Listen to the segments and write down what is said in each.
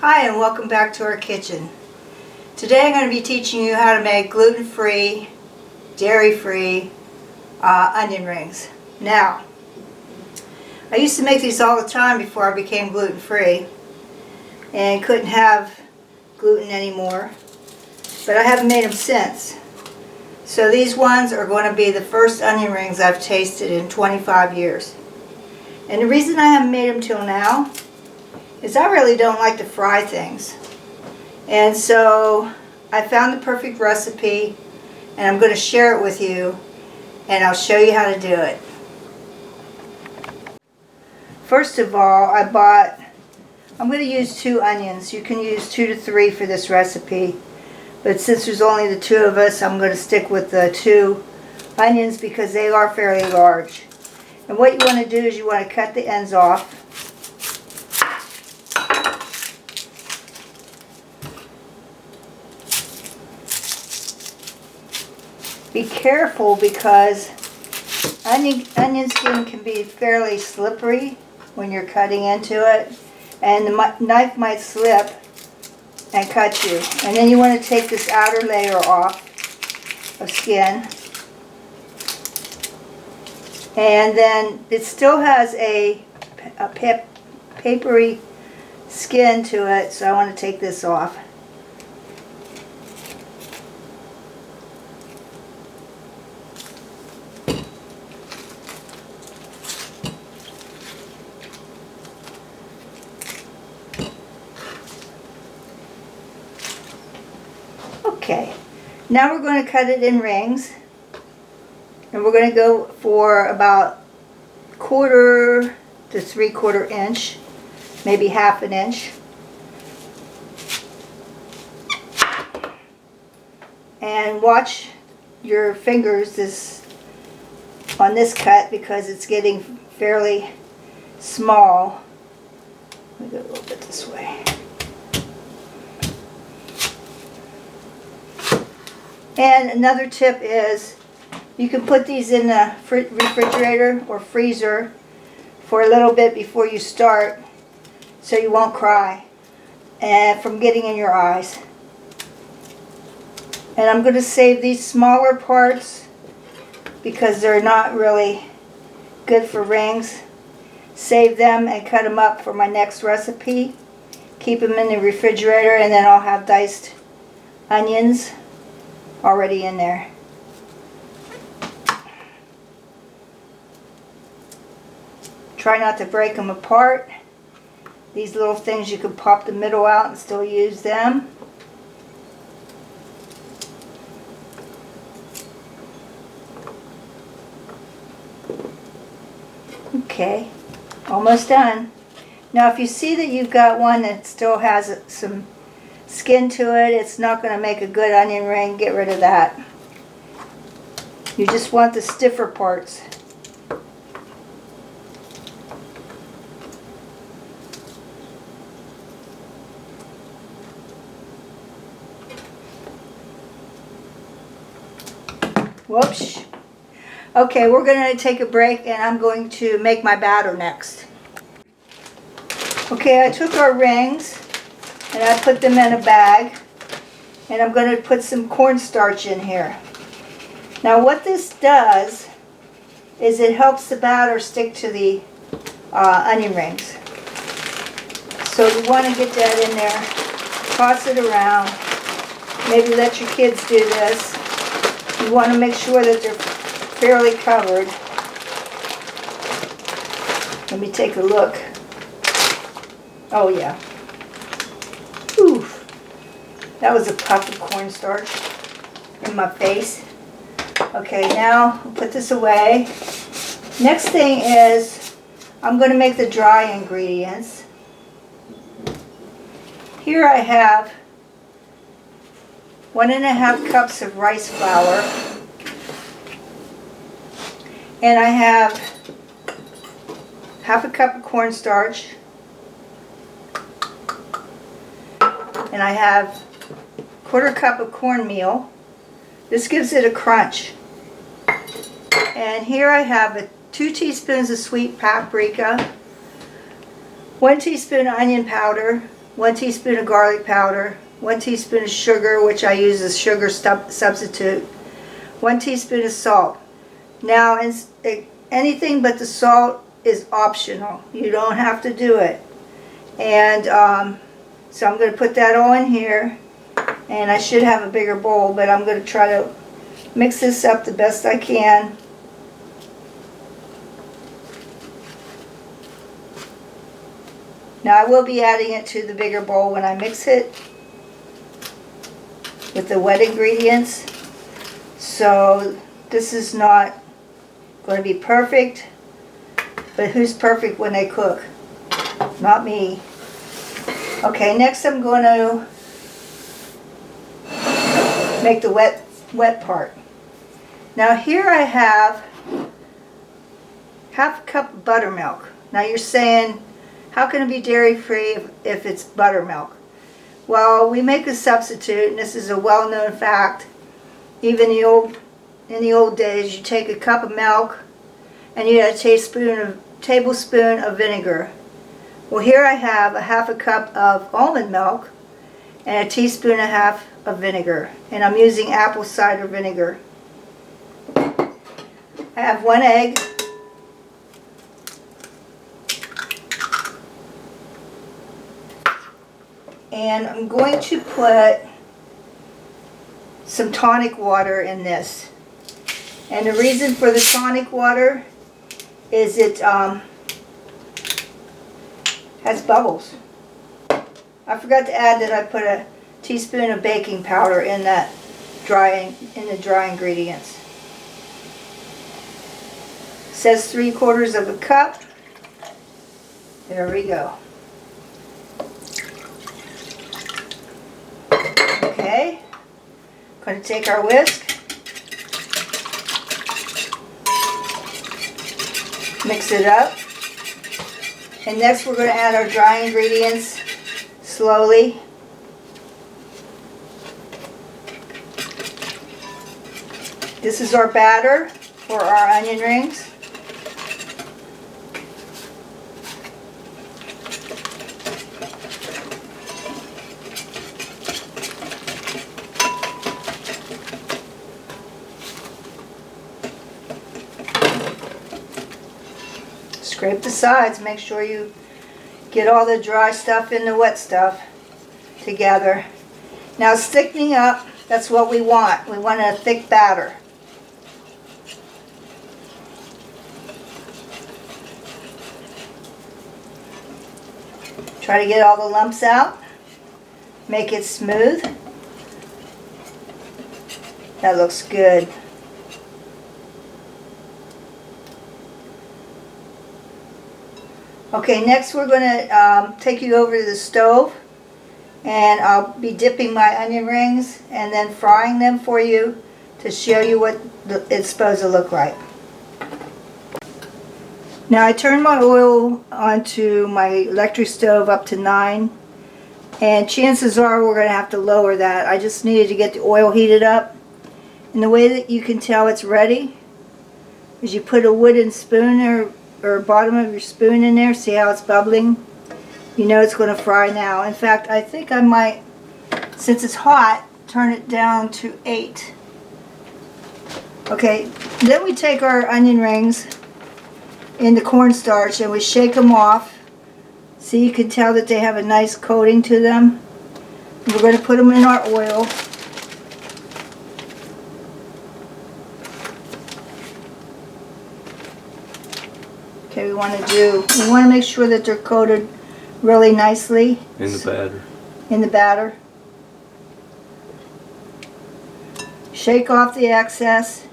Hi, and welcome back to our kitchen. Today I'm going to be teaching you how to make gluten-free, dairy-free onion rings. Now, I used to make these all the time before I became gluten-free and couldn't have gluten anymore, but I haven't made them since. So these ones are going to be the first onion rings I've tasted in 25 years. And the reason I haven't made them till now is I really don't like to fry things. And so I found the perfect recipe and I'm going to share it with you and I'll show you how to do it. First of all, I'm going to use 2 onions. You can use 2 to 3 for this recipe. But since there's only the 2 of us, I'm going to stick with the 2 onions because they are fairly large. And what you want to do is you want to cut the ends off. Be careful because onion skin can be fairly slippery when you're cutting into it, and the knife might slip and cut you. And then you want to take this outer layer off of skin, and then it still has a papery skin to it, so I want to take this off. Okay, now we're going to cut it in rings, and we're going to go for about 1/4 to 3/4 inch, maybe 1/2 inch. And watch your fingers on this cut because it's getting fairly small. Let me go a little bit this way. And another tip is you can put these in the refrigerator or freezer for a little bit before you start so you won't cry from getting in your eyes. And I'm going to save these smaller parts because they're not really good for rings. Save them and cut them up for my next recipe. Keep them in the refrigerator, and then I'll have diced onions already in there. Try not to break them apart. These little things, you can pop the middle out and still use them. Okay, almost done. Now if you see that you've got one that still has some skin to it, it's not going to make a good onion ring. Get rid of that. You just want the stiffer parts. Whoops. Okay, we're going to take a break and I'm going to make my batter next. Okay, I took our rings and I put them in a bag, and I'm going to put some cornstarch in here. Now what this does is it helps the batter stick to the onion rings. So you want to get that in there, toss it around, maybe let your kids do this. You want to make sure that they're fairly covered. Let me take a look. Oh yeah. Oof. That was a puff of cornstarch in my face. Okay, now I'll put this away. Next thing is I'm going to make the dry ingredients. Here I have 1½ cups of rice flour, and I have 1/2 cup of cornstarch, and I have 1/4 cup of cornmeal. This gives it a crunch. And here I have 2 teaspoons of sweet paprika, 1 teaspoon onion powder, 1 teaspoon of garlic powder, 1 teaspoon of sugar, which I use as sugar substitute, 1 teaspoon of salt. Now, anything but the salt is optional. You don't have to do it. And so I'm going to put that all in here. And I should have a bigger bowl, but I'm going to try to mix this up the best I can. Now I will be adding it to the bigger bowl when I mix it with the wet ingredients. So this is not going to be perfect, but who's perfect when they cook? Not me. Okay, next I'm going to make the wet part. Now here I have half a cup of buttermilk. Now you're saying, how can it be dairy-free if it's buttermilk? Well, we make a substitute, and this is a well-known fact. Even in the old days, you take a cup of milk and you add a tablespoon of vinegar. Well, here I have a half a cup of almond milk and a teaspoon and a half of vinegar, and I'm using apple cider vinegar. I have 1 egg. And I'm going to put some tonic water in this. And the reason for the tonic water is it has bubbles. I forgot to add that I put a teaspoon of baking powder in the dry ingredients. It says 3/4 of a cup. There we go. Okay, going to take our whisk, mix it up, and next we're going to add our dry ingredients slowly. This is our batter for our onion rings. Scrape the sides, make sure you get all the dry stuff and the wet stuff together. Now it's thickening up, that's what we want. We want a thick batter. Try to get all the lumps out, make it smooth. That looks good. Okay, next we're going to take you over to the stove, and I'll be dipping my onion rings and then frying them for you to show you what it's supposed to look like. Now I turned my oil onto my electric stove up to 9, and chances are we're going to have to lower that. I just needed to get the oil heated up, and the way that you can tell it's ready is you put a wooden spoon or bottom of your spoon in there. See how it's bubbling? You know it's going to fry now. In fact, I think I might, since it's hot, turn it down to 8. Okay, then we take our onion rings in the cornstarch and we shake them off. See, you can tell that they have a nice coating to them. We're going to put them in our oil. Okay, we want to make sure that they're coated really nicely. In the batter. In the batter. Shake off the excess.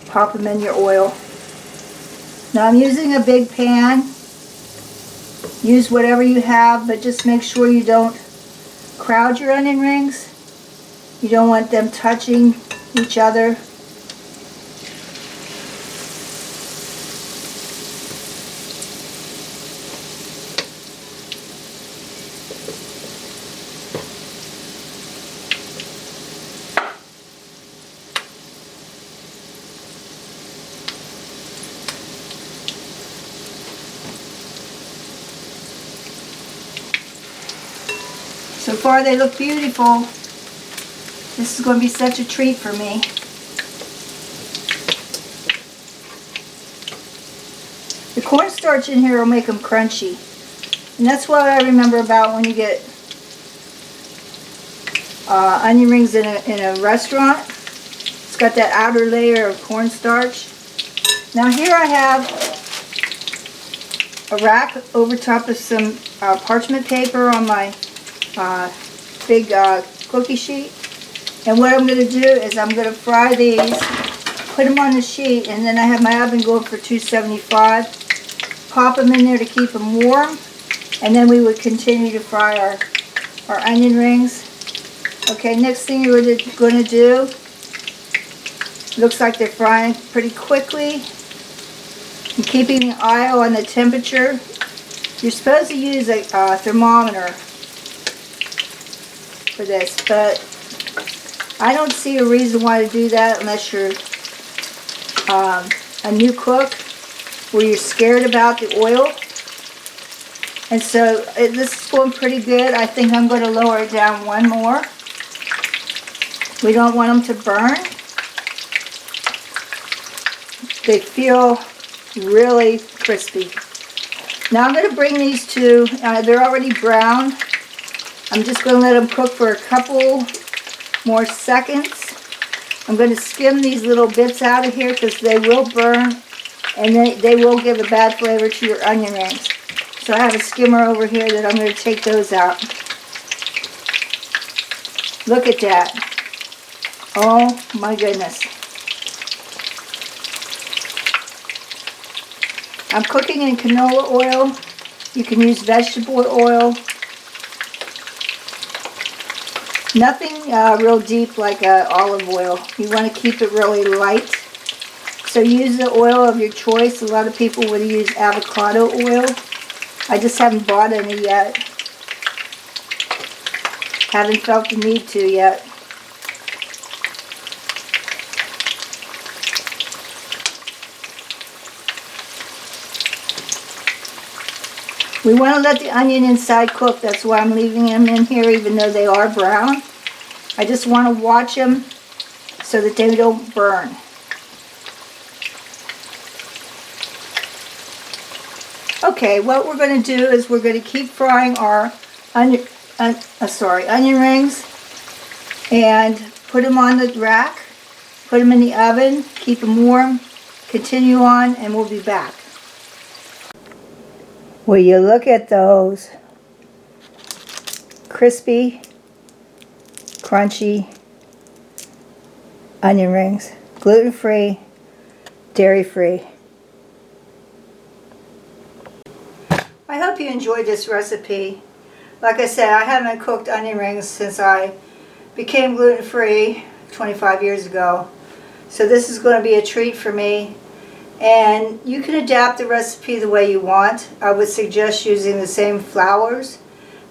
Pop them in your oil. Now I'm using a big pan. Use whatever you have, but just make sure you don't crowd your onion rings. You don't want them touching each other. So far they look beautiful. This is going to be such a treat for me. The cornstarch in here will make them crunchy. And that's what I remember about when you get onion rings in a restaurant. It's got that outer layer of cornstarch. Now here I have a rack over top of some parchment paper on my big cookie sheet. And what I'm going to do is I'm going to fry these, put them on the sheet, and then I have my oven going for 275. Pop them in there to keep them warm, and then we would continue to fry our onion rings. Okay, next thing you're going to do, looks like they're frying pretty quickly. And keeping an eye on the temperature. You're supposed to use a thermometer for this, but I don't see a reason why to do that unless you're a new cook where you're scared about the oil. And so this is going pretty good. I think I'm going to lower it down one more. We don't want them to burn. They feel really crispy. Now I'm going to bring these to, they're already brown. I'm just going to let them cook for a couple more seconds. I'm going to skim these little bits out of here because they will burn and they will give a bad flavor to your onion rings. So I have a skimmer over here that I'm going to take those out. Look at that. Oh my goodness. I'm cooking in canola oil. You can use vegetable oil. Nothing real deep like olive oil. You want to keep it really light. So use the oil of your choice. A lot of people would use avocado oil. I just haven't bought any yet. Haven't felt the need to yet. We want to let the onion inside cook. That's why I'm leaving them in here even though they are brown. I just want to watch them so that they don't burn. Okay, what we're going to do is we're going to keep frying our onion rings and put them on the rack, put them in the oven, keep them warm, continue on, and we'll be back. Will you look at those crispy, crunchy onion rings, gluten-free, dairy-free. I hope you enjoyed this recipe. Like I said, I haven't cooked onion rings since I became gluten-free 25 years ago. So this is going to be a treat for me. And you can adapt the recipe the way you want. I would suggest using the same flours.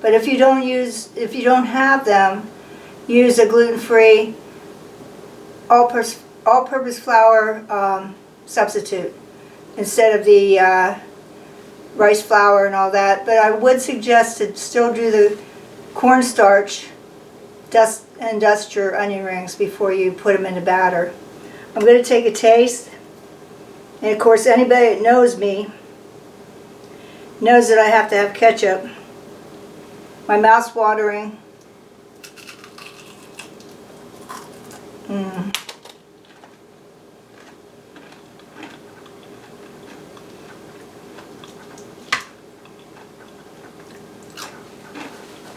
But if you don't have them, use a gluten-free all-purpose flour substitute instead of the rice flour and all that. But I would suggest to still do the cornstarch, dust your onion rings before you put them in the batter. I'm going to take a taste. And of course, anybody that knows me knows that I have to have ketchup. My mouth's watering.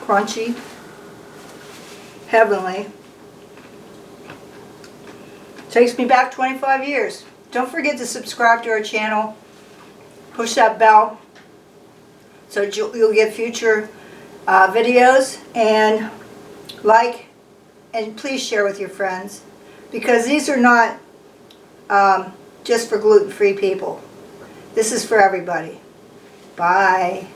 Crunchy. Heavenly. Takes me back 25 years. Don't forget to subscribe to our channel. Push that bell so you'll get future videos, and like and please share with your friends, because these are not just for gluten-free people. This is for everybody. Bye.